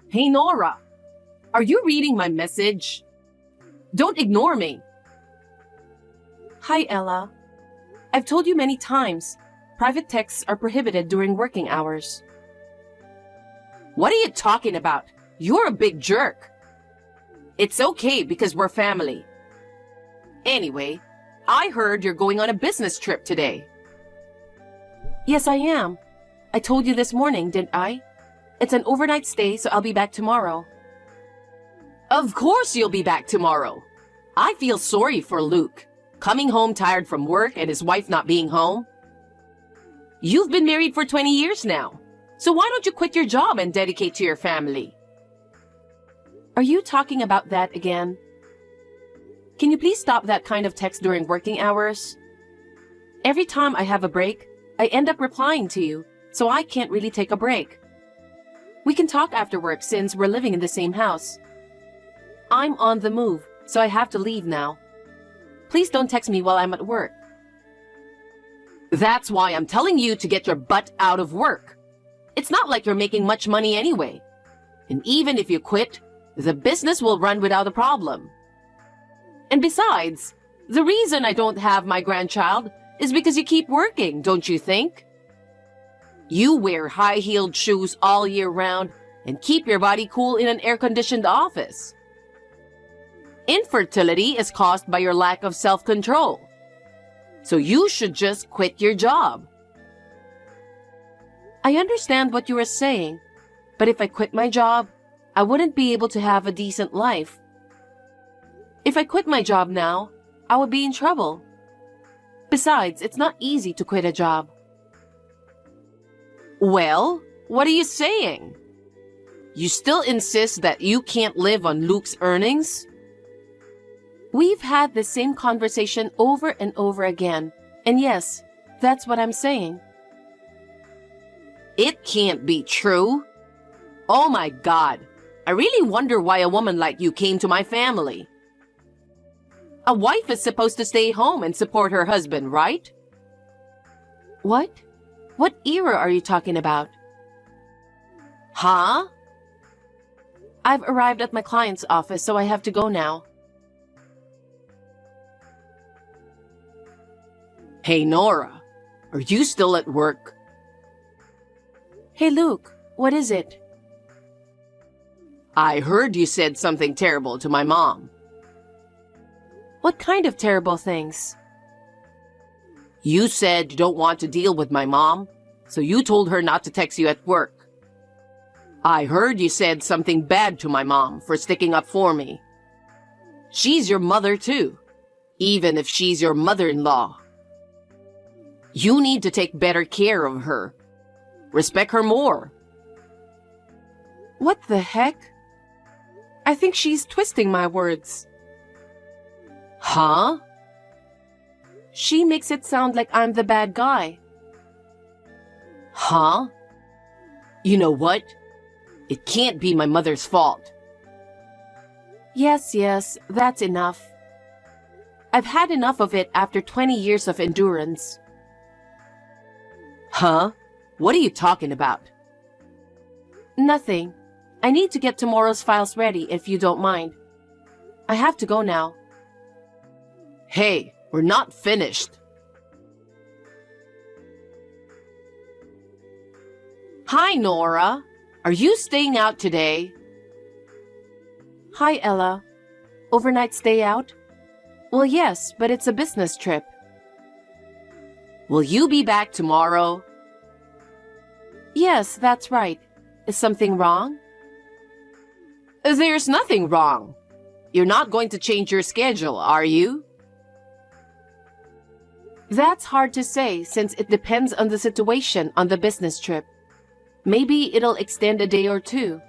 Hey Nora, are you reading my message? Don't ignore me. Hi, Ella. I've told you many times, private texts are prohibited during working hours. What are you talking about? You're a big jerk. It's okay because we're family. Anyway, I heard you're going on a business trip today. Yes, I am. I told you this morning, didn't I? It's an overnight stay, so I'll be back tomorrow. Of course you'll be back tomorrow. I feel sorry for Luke, coming home tired from work and his wife not being home. You've been married for 20 years now, so why don't you quit your job and dedicate to your family? Are you talking about that again? Can you please stop that kind of text during working hours? Every time I have a break, I end up replying to you, so I can't really take a break. We can talk after work since we're living in the same house. I'm on the move, so I have to leave now. Please don't text me while I'm at work. That's why I'm telling you to get your butt out of work. It's not like you're making much money anyway. And even if you quit, the business will run without a problem. And besides, the reason I don't have my grandchild is because you keep working, don't you think? You wear high-heeled shoes all year round and keep your body cool in an air-conditioned office. Infertility is caused by your lack of self-control. So you should just quit your job. I understand what you are saying, but if I quit my job, I wouldn't be able to have a decent life. If I quit my job now, I would be in trouble. Besides, it's not easy to quit a job. Well, what are you saying? You still insist that you can't live on Luke's earnings? We've had the same conversation over and over again, and yes, that's what I'm saying. It can't be true. Oh my God, I really wonder why a woman like you came to my family. A wife is supposed to stay home and support her husband, right? What? What era are you talking about? Huh? I've arrived at my client's office, so I have to go now. Hey Nora, are you still at work? Hey Luke, what is it? I heard you said something terrible to my mom. What kind of terrible things? You said you don't want to deal with my mom, so you told her not to text you at work. I heard you said something bad to my mom for sticking up for me. She's your mother too, even if she's your mother-in-law. You need to take better care of her. Respect her more. What the heck? I think she's twisting my words. Huh? She makes it sound like I'm the bad guy. Huh? You know what? It can't be my mother's fault. Yes, that's enough. I've had enough of it after 20 years of endurance. Huh? What are you talking about? Nothing. I need to get tomorrow's files ready if you don't mind. I have to go now. Hey, we're not finished. Hi, Nora. Are you staying out today? Hi, Ella. Overnight stay out? Well, yes, but it's a business trip. Will you be back tomorrow? Yes, that's right. Is something wrong? There's nothing wrong. You're not going to change your schedule, are you? That's hard to say since it depends on the situation on the business trip. Maybe it'll extend a day or two.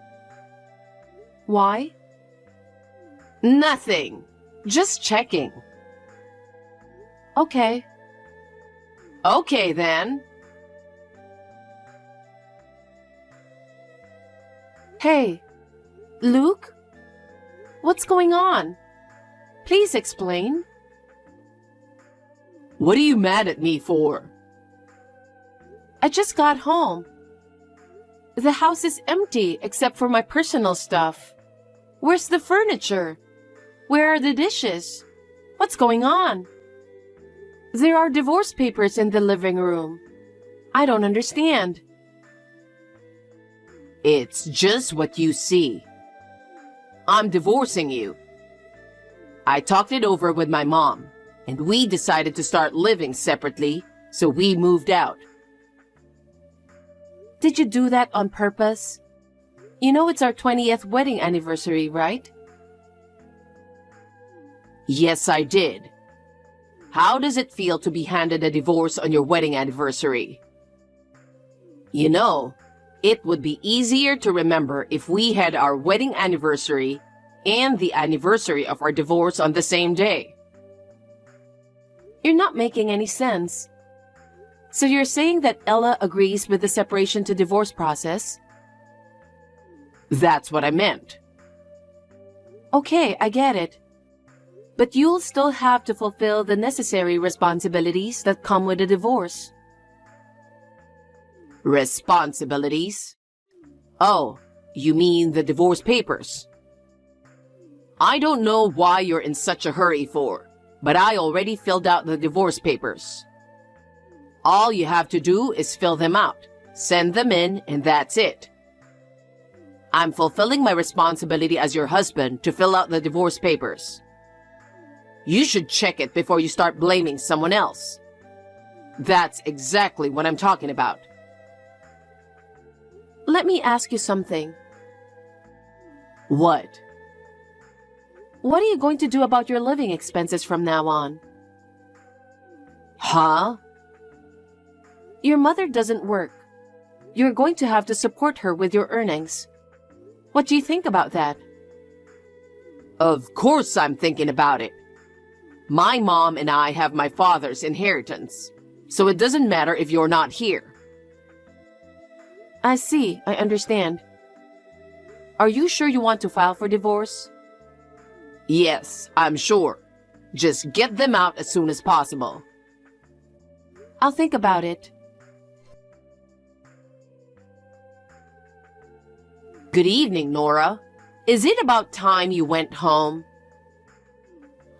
Why? Nothing. Just checking. Okay. Okay, then. Hey, Luke? What's going on? Please explain. What are you mad at me for? I just got home. The house is empty except for my personal stuff. Where's the furniture? Where are the dishes? What's going on? There are divorce papers in the living room. I don't understand. It's just what you see. I'm divorcing you. I talked it over with my mom, and we decided to start living separately, so we moved out. Did you do that on purpose? You know it's our 20th wedding anniversary, right? Yes, I did. How does it feel to be handed a divorce on your wedding anniversary? You know, it would be easier to remember if we had our wedding anniversary and the anniversary of our divorce on the same day. You're not making any sense. So you're saying that Ella agrees with the separation to divorce process? That's what I meant. Okay, I get it. But you'll still have to fulfill the necessary responsibilities that come with a divorce. Responsibilities? Oh, you mean the divorce papers? I don't know why you're in such a hurry for, but I already filled out the divorce papers. All you have to do is fill them out, send them in, and that's it. I'm fulfilling my responsibility as your husband to fill out the divorce papers. You should check it before you start blaming someone else. That's exactly what I'm talking about. Let me ask you something. What? What are you going to do about your living expenses from now on? Huh? Your mother doesn't work. You're going to have to support her with your earnings. What do you think about that? Of course I'm thinking about it. My mom and I have my father's inheritance, so it doesn't matter if you're not here. I see, I understand. Are you sure you want to file for divorce? Yes, I'm sure. Just get them out as soon as possible. I'll think about it. Good evening, Nora. Is it about time you went home?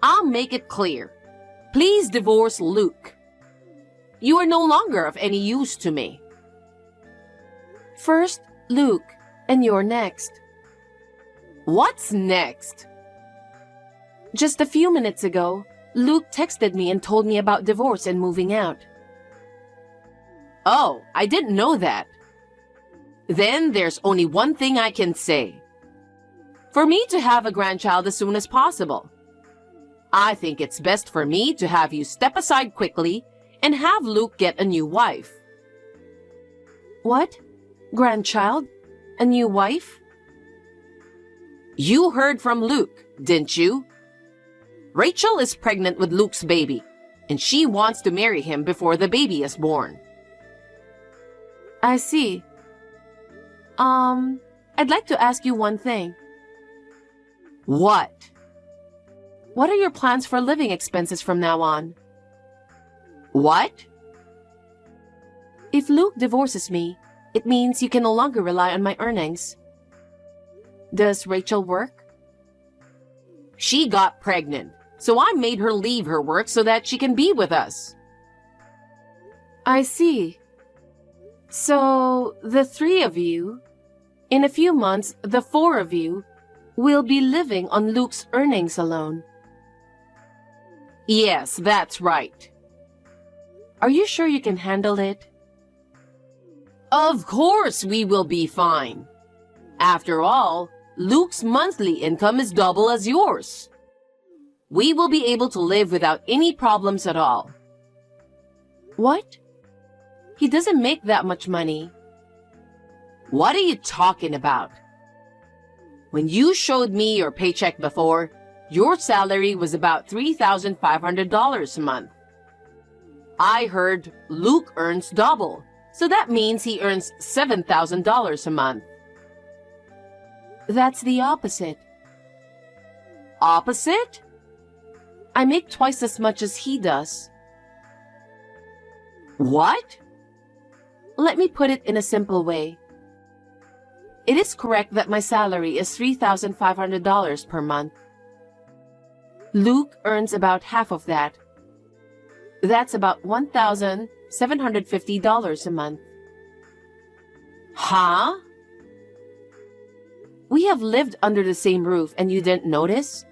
I'll make it clear. Please divorce Luke. You are no longer of any use to me. First, Luke, and you're next. What's next? Just a few minutes ago, Luke texted me and told me about divorce and moving out. Oh, I didn't know that. Then there's only one thing I can say. For me to have a grandchild as soon as possible. I think it's best for me to have you step aside quickly and have Luke get a new wife. What? Grandchild? A new wife? You heard from Luke, didn't you? Rachel is pregnant with Luke's baby, and she wants to marry him before the baby is born. I see. I'd like to ask you one thing. What? What are your plans for living expenses from now on? What? If Luke divorces me, it means you can no longer rely on my earnings. Does Rachel work? She got pregnant, so I made her leave her work so that she can be with us. I see. So, the three of you, in a few months, the four of you, will be living on Luke's earnings alone. Yes, that's right. Are you sure you can handle it? Of course we will be fine. After all, Luke's monthly income is double as yours. We will be able to live without any problems at all. What? He doesn't make that much money. What are you talking about? When you showed me your paycheck before, your salary was about $3,500 a month. I heard Luke earns double, so that means he earns $7,000 a month. That's the opposite. Opposite? I make twice as much as he does. What? Let me put it in a simple way. It is correct that my salary is $3,500 per month. Luke earns about half of that. That's about $1,750 a month. Huh? We have lived under the same roof and you didn't notice?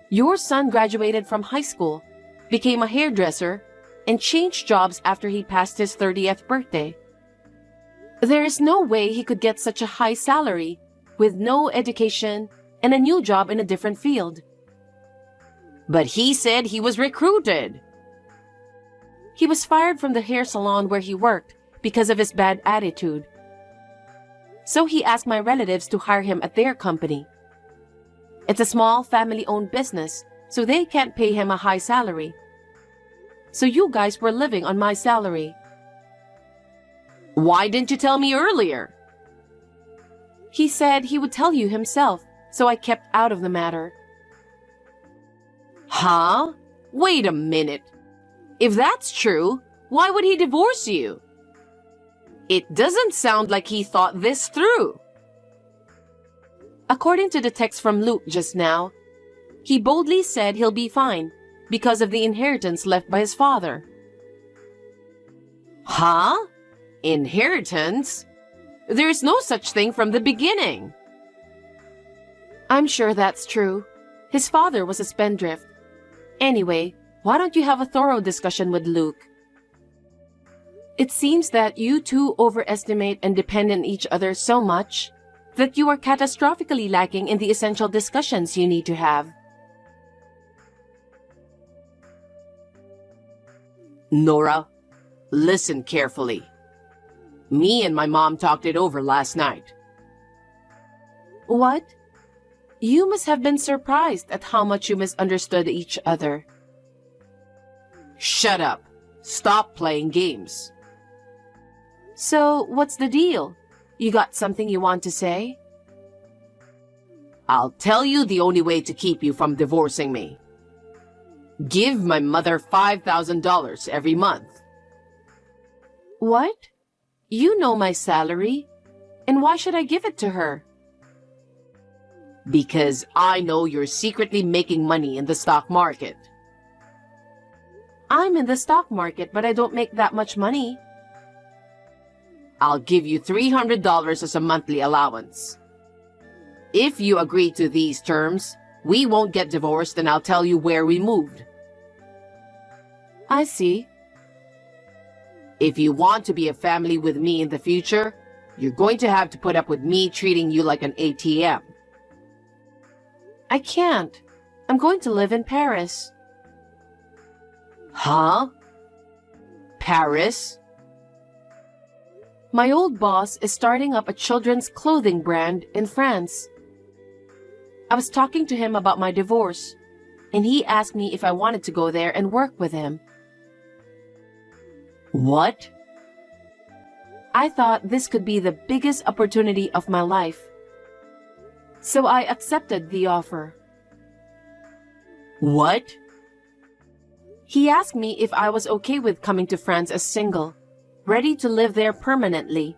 Your son graduated from high school, became a hairdresser, and changed jobs after he passed his 30th birthday. There is no way he could get such a high salary with no education and a new job in a different field. But he said he was recruited. He was fired from the hair salon where he worked because of his bad attitude. So he asked my relatives to hire him at their company. It's a small family-owned business, so they can't pay him a high salary. So you guys were living on my salary. Why didn't you tell me earlier? He said he would tell you himself, so I kept out of the matter. Huh? Wait a minute. If that's true, why would he divorce you? It doesn't sound like he thought this through. According to the text from Luke just now, he boldly said he'll be fine because of the inheritance left by his father. Huh? Inheritance? There's no such thing from the beginning. I'm sure that's true. His father was a spendthrift. Anyway, why don't you have a thorough discussion with Luke? It seems that you two overestimate and depend on each other so much that you are catastrophically lacking in the essential discussions you need to have. Nora, listen carefully. Me and my mom talked it over last night. What? You must have been surprised at how much you misunderstood each other. Shut up. Stop playing games. So, what's the deal? You got something you want to say? I'll tell you the only way to keep you from divorcing me. Give my mother $5,000 every month. What? You know my salary. And why should I give it to her? Because I know you're secretly making money in the stock market. I'm in the stock market, but I don't make that much money. I'll give you $300 as a monthly allowance. If you agree to these terms, we won't get divorced and I'll tell you where we moved. I see. If you want to be a family with me in the future, you're going to have to put up with me treating you like an ATM. I can't. I'm going to live in Paris. Huh? Paris? My old boss is starting up a children's clothing brand in France. I was talking to him about my divorce, and he asked me if I wanted to go there and work with him. What? I thought this could be the biggest opportunity of my life. So I accepted the offer. What? He asked me if I was okay with coming to France as single, ready to live there permanently,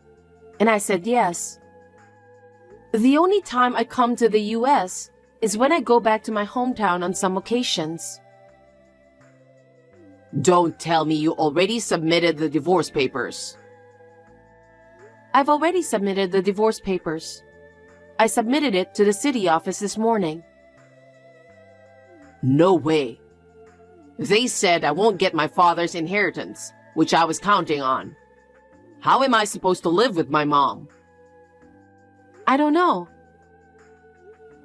and I said yes. The only time I come to the US is when I go back to my hometown on some occasions. Don't tell me you already submitted the divorce papers. I've already submitted the divorce papers. I submitted it to the city office this morning. No way. They said I won't get my father's inheritance, which I was counting on. How am I supposed to live with my mom? I don't know.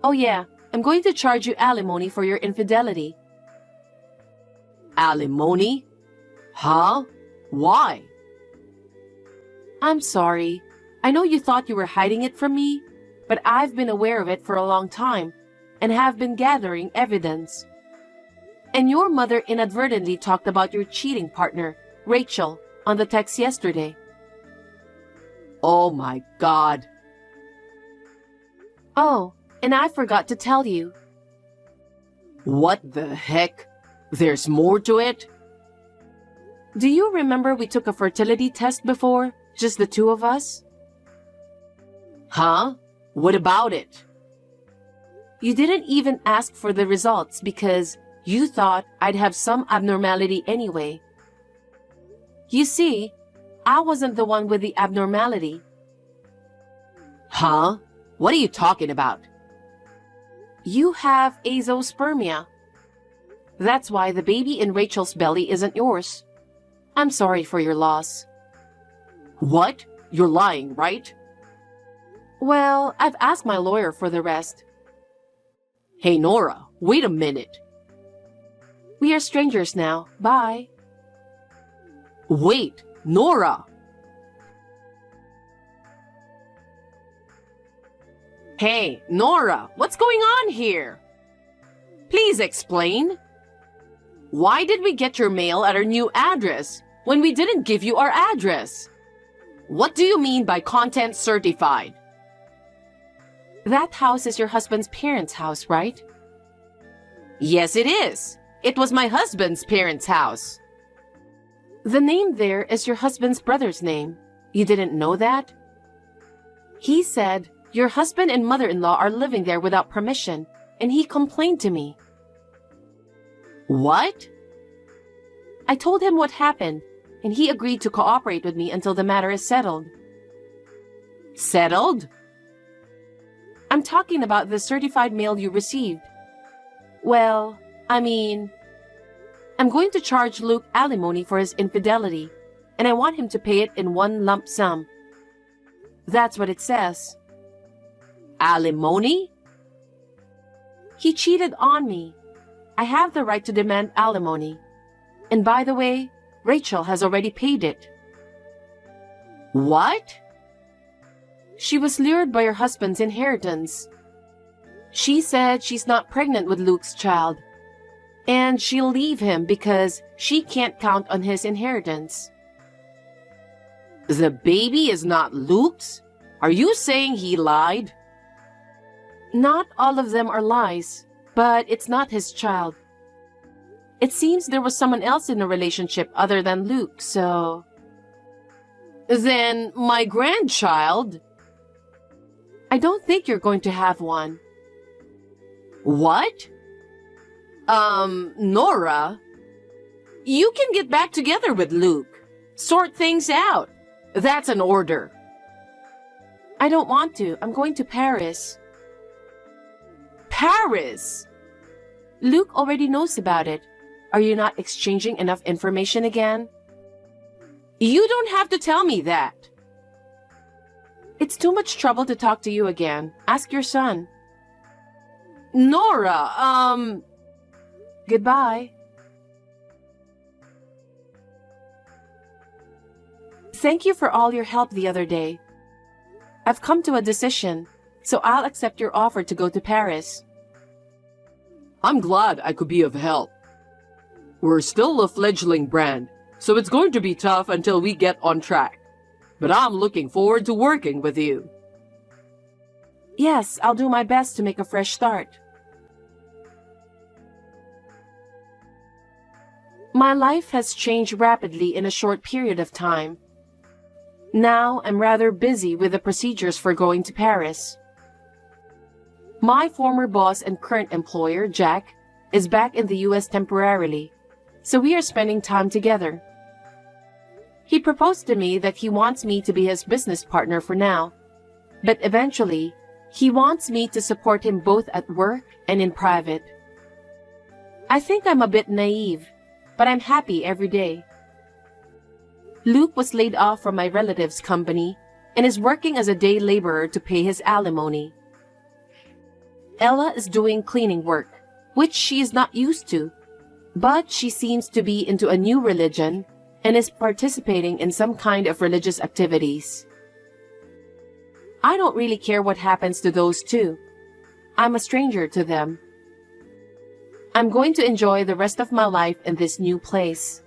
Oh yeah, I'm going to charge you alimony for your infidelity. Alimony? Huh? Why? I'm sorry. I know you thought you were hiding it from me, but I've been aware of it for a long time and have been gathering evidence. And your mother inadvertently talked about your cheating partner, Rachel, on the text yesterday. Oh my God. Oh, and I forgot to tell you. What the heck? There's more to it? Do you remember we took a fertility test before, just the two of us? Huh? What about it? You didn't even ask for the results because you thought I'd have some abnormality anyway. You see, I wasn't the one with the abnormality. Huh? What are you talking about? You have azoospermia. That's why the baby in Rachel's belly isn't yours. I'm sorry for your loss. What? You're lying, right? Well, I've asked my lawyer for the rest. Hey, Nora, wait a minute. We are strangers now. Bye. Wait, Nora! Hey, Nora, what's going on here? Please explain. Why did we get your mail at our new address when we didn't give you our address? What do you mean by content certified? That house is your husband's parents' house, right? Yes, it is. It was my husband's parents' house. The name there is your husband's brother's name. You didn't know that? He said your husband and mother-in-law are living there without permission, and he complained to me. What? I told him what happened, and he agreed to cooperate with me until the matter is settled. Settled? I'm talking about the certified mail you received. Well, I'm going to charge Luke alimony for his infidelity, and I want him to pay it in one lump sum. That's what it says. Alimony? He cheated on me. I have the right to demand alimony. And by the way, Rachel has already paid it. What? She was lured by her husband's inheritance. She said she's not pregnant with Luke's child, and she'll leave him because she can't count on his inheritance. The baby is not Luke's? Are you saying he lied? Not all of them are lies, but it's not his child. It seems there was someone else in the relationship other than Luke, so... Then my grandchild... I don't think you're going to have one. What? Nora? You can get back together with Luke. Sort things out. That's an order. I don't want to. I'm going to Paris. Paris? Luke already knows about it. Are you not exchanging enough information again? You don't have to tell me that. It's too much trouble to talk to you again. Ask your son. Nora, Goodbye. Thank you for all your help the other day. I've come to a decision, so I'll accept your offer to go to Paris. I'm glad I could be of help. We're still a fledgling brand, so it's going to be tough until we get on track. But I'm looking forward to working with you. Yes, I'll do my best to make a fresh start. My life has changed rapidly in a short period of time. Now I'm rather busy with the procedures for going to Paris. My former boss and current employer, Jack, is back in the US temporarily, so we are spending time together. He proposed to me that he wants me to be his business partner for now, but eventually, he wants me to support him both at work and in private. I think I'm a bit naive, but I'm happy every day. Luke was laid off from my relative's company and is working as a day laborer to pay his alimony. Ella is doing cleaning work, which she is not used to, but she seems to be into a new religion and is participating in some kind of religious activities. I don't really care what happens to those two. I'm a stranger to them. I'm going to enjoy the rest of my life in this new place.